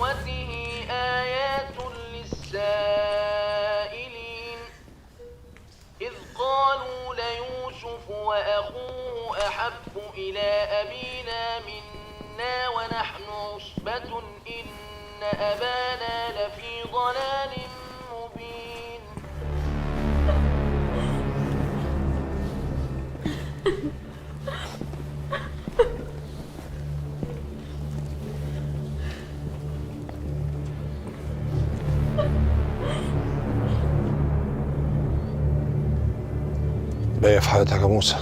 ونبوته آيات للسائلين إذ قالوا ليوسف وأخوه أحب إلى أبينا منا ونحن عصبة إن أبانا لفي ضلال مبين. باقي في حياتك يا موسى.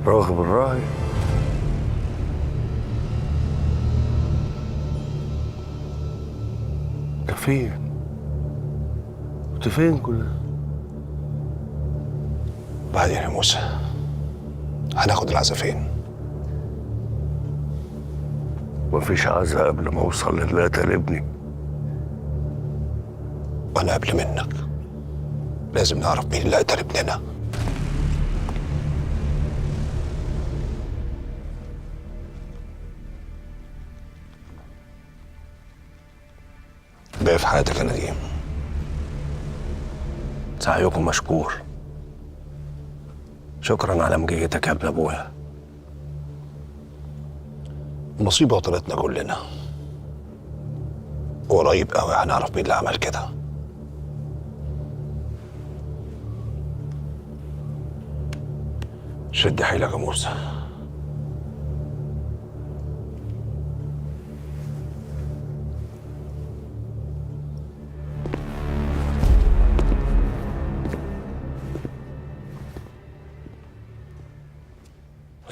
راغب الراعي. انت فين؟ كنت فين كلها؟ بعدين يا موسى هناخد العزا فين؟ مفيش عزا قبل ما اوصل للي قتل ابني. وانا قبل منك لازم نعرف مين اللي قتل ابننا. باقي في حياتك يا نديم. سعيكم مشكور. شكرا على مجيتك يا ابن ابويا. المصيبة وطلتنا كلنا، وقريب قوي هنعرف مين اللي عمل كده. شد حيلك يا موسى.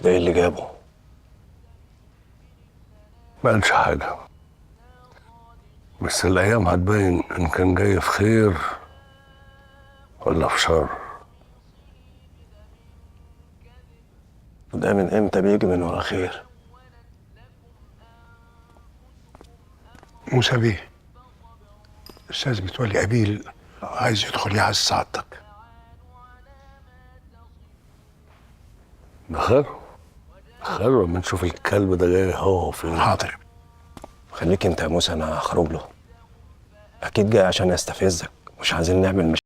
ده ايه اللي جابه؟ ما قالش حاجة، بس الأيام هتبين إن كان جاي في خير ولا في شر. وده من إمتى بيجي من ورا خير؟ موسى بيه، أستاذ متولي أبيل عايز يدخل يعز سعادتك. بخير؟ بخير لما نشوف الكلب ده جاي هو فين. حاضر. خليك انت يا موسى، انا هخرج له. اكيد جاي عشان يستفزك، مش عايزين نعمل